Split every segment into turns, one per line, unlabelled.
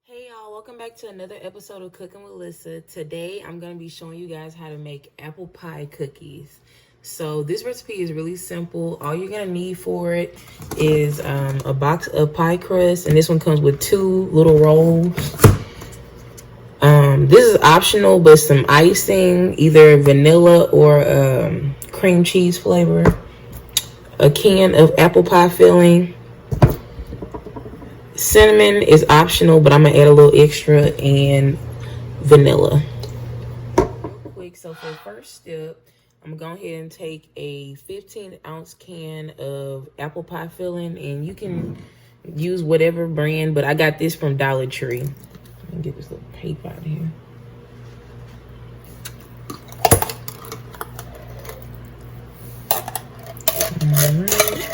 Hey y'all, welcome back to another episode of Cooking with Lissa. Today I'm going to be showing you guys how to make apple pie cookies. So this recipe is really simple. All you're going to need for it is a box of pie crust, and this one comes with 2 little rolls. This is optional, but some icing, either vanilla or cream cheese flavor, a can of apple pie filling. Cinnamon is optional, but I'm gonna add a little extra, and vanilla. Real quick, so for the first step, I'm gonna go ahead and take a 15-ounce can of apple pie filling, and you can use whatever brand, but I got this from Dollar Tree. Let me get this little paper out of here. All right.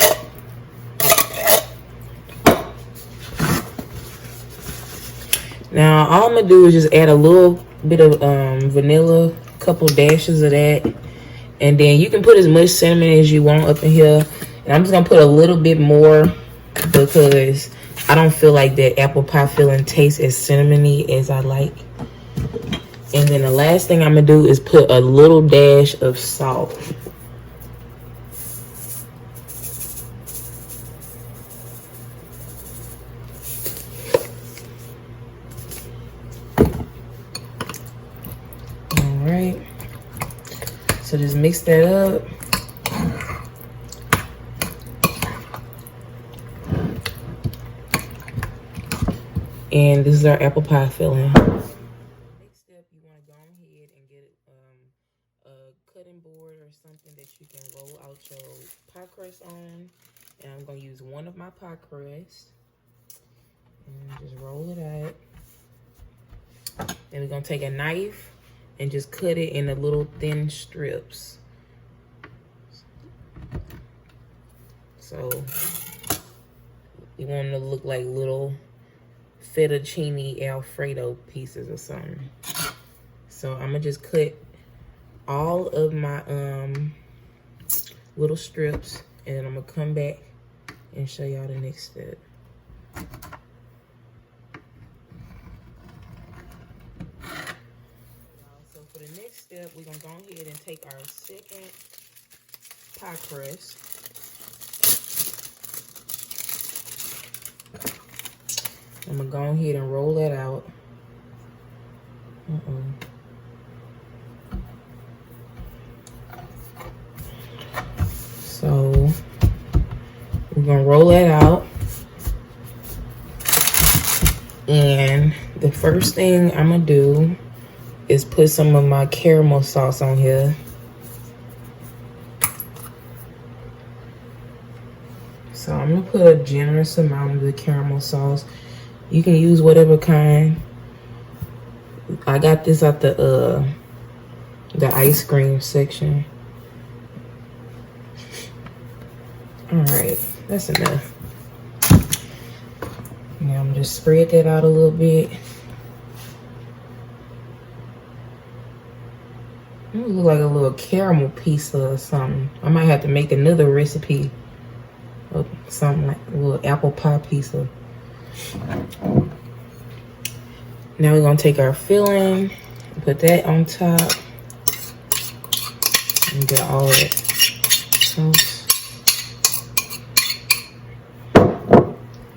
Now, all I'm going to do is just add a little bit of vanilla, a couple dashes of that. And then you can put as much cinnamon as you want up in here. And I'm just going to put a little bit more because I don't feel like that apple pie filling tastes as cinnamony as I like. And then the last thing I'm going to do is put a little dash of salt. Alright, so just mix that up. And this is our apple pie filling. Next step, you want to go ahead and get a cutting board or something that you can roll out your pie crust on. And I'm going to use one of my pie crusts. And just roll it out. Then we're going to take a knife and just cut it in the little thin strips. So you want them to look like little fettuccine Alfredo pieces or something. So I'm gonna just cut all of my little strips, and then I'm gonna come back and show y'all the next step. So for the next step, we're gonna go ahead and take our second pie crust. I'm gonna go ahead and roll that out. So we're gonna roll that out. And the first thing I'm gonna do is put some of my caramel sauce on here. So I'm gonna put a generous amount of the caramel sauce. You can use whatever kind. I got this at the ice cream section. All right, that's enough. Now I'm just spread that out a little bit. It look like a little caramel piece or something. I might have to make another recipe of something like a little apple pie piece of. Now we're gonna take our filling, put that on top, and get all of it.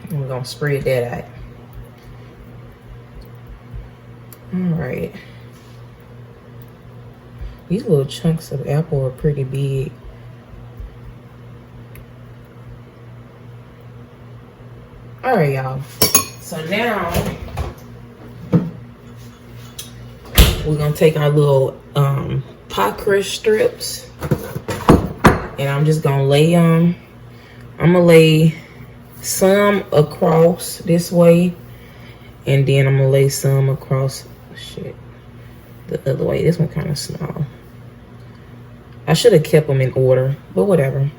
And we're gonna spread that out. All right. These little chunks of apple are pretty big. All right, y'all. So now we're gonna take our little pie crust strips, and I'm just gonna lay them. I'm gonna lay some across this way, and then I'm gonna lay some across the other way. This one kind of small. I should have kept them in order, but whatever.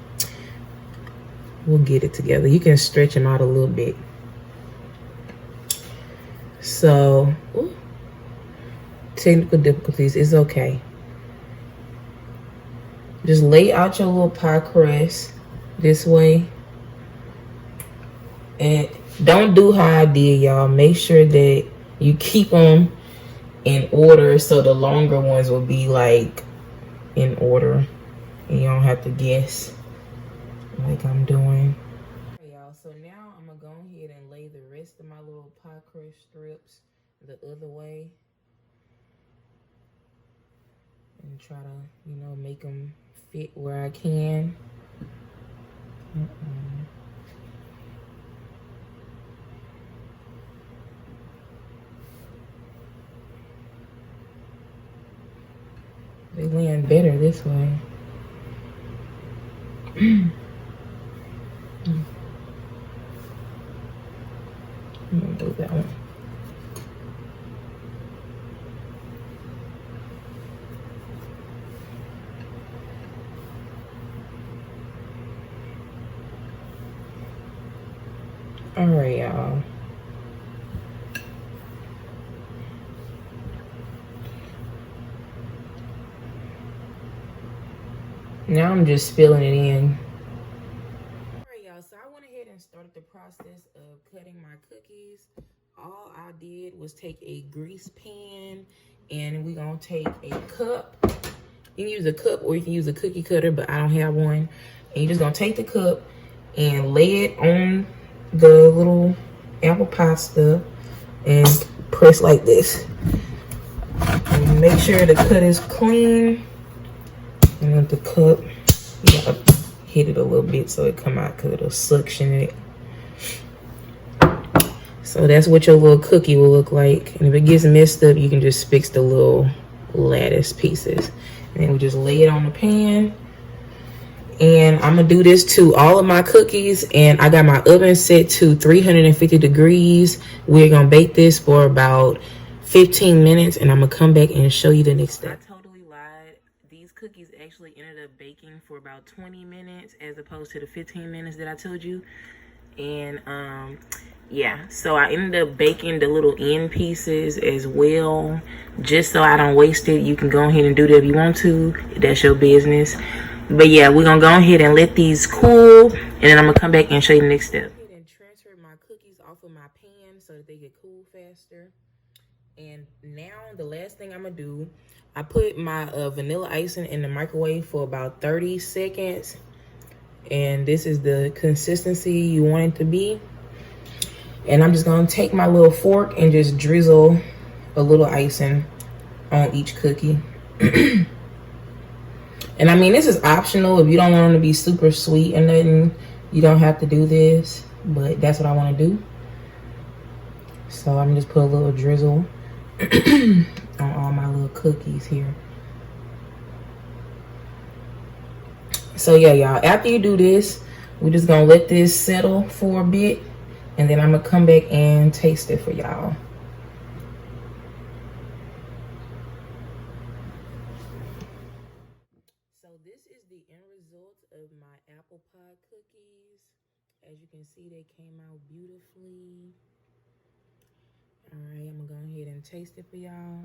We'll get it together. You can stretch them out a little bit. So, technical difficulties, it's okay. Just lay out your little pie crust this way. And Don't do how I did, y'all. Make sure that you keep them in order so the longer ones will be like in order. And you don't have to guess like I'm doing. Alright, y'all, so now I'm gonna go ahead and lay the rest of my little pie crust strips the other way. And try to, you know, make them fit where I can. They land better this way. I'm gonna do that one. All right, y'all. Now I'm just spilling it in. All right, y'all, so I went ahead and started the process of cutting my cookies. All I did was take a grease pan, and we're gonna take a cup. You can use a cup or you can use a cookie cutter, but I don't have one. And you're just gonna take the cup and lay it on the little apple pie stuff and press like this. And make sure the cut is clean. And with the cup, you gotta hit it a little bit so it come out because it'll suction it. So that's what your little cookie will look like. And if it gets messed up, you can just fix the little lattice pieces. And then we just lay it on the pan. And I'm gonna do this to all of my cookies. And I got my oven set to 350 degrees. We're gonna bake this for about 15 minutes. And I'm gonna come back and show you the next step. I totally lied. These cookies actually ended up baking for about 20 minutes as opposed to the 15 minutes that I told you. And yeah, so I ended up baking the little end pieces as well, just so I don't waste it. You can go ahead and do that if you want to. That's your business. But yeah, we're gonna go ahead and let these cool, and then I'm gonna come back and show you the next step. And transfer my cookies off of my pan so that they get cool faster. And now the last thing I'm gonna do, I put my vanilla icing in the microwave for about 30 seconds. And this is the consistency you want it to be. And I'm just gonna take my little fork and just drizzle a little icing on each cookie. And I mean, this is optional. If you don't want them to be super sweet or nothing, you don't have to do this, but that's what I want to do. So I'm just put a little drizzle on all my little cookies here. So yeah, y'all, after you do this, we're just gonna let this settle for a bit, and then I'm gonna come back and taste it for y'all. So this is the end result of my apple pie cookies. As you can see, they came out beautifully. All right, I'm gonna go ahead and taste it for y'all.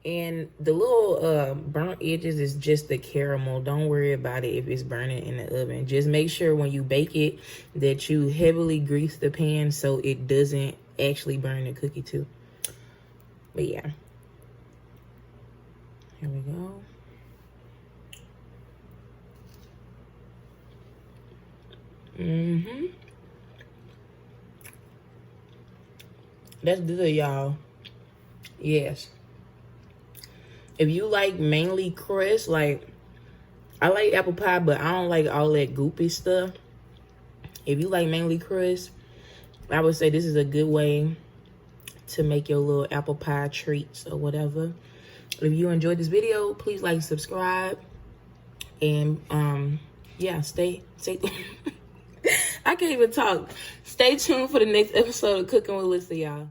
And the little burnt edges is just the caramel. Don't worry about it if it's burning in the oven. Just make sure when you bake it that you heavily grease the pan so it doesn't actually burn the cookie too. But yeah. Here we go. That's good, y'all. Yes. If you like mainly crust, like, I like apple pie, but I don't like all that goopy stuff. If you like mainly crust, I would say this is a good way to make your little apple pie treats or whatever. If you enjoyed this video, please like and subscribe. And yeah, stay I can't even talk. Stay tuned for the next episode of Cooking with Lisa, y'all.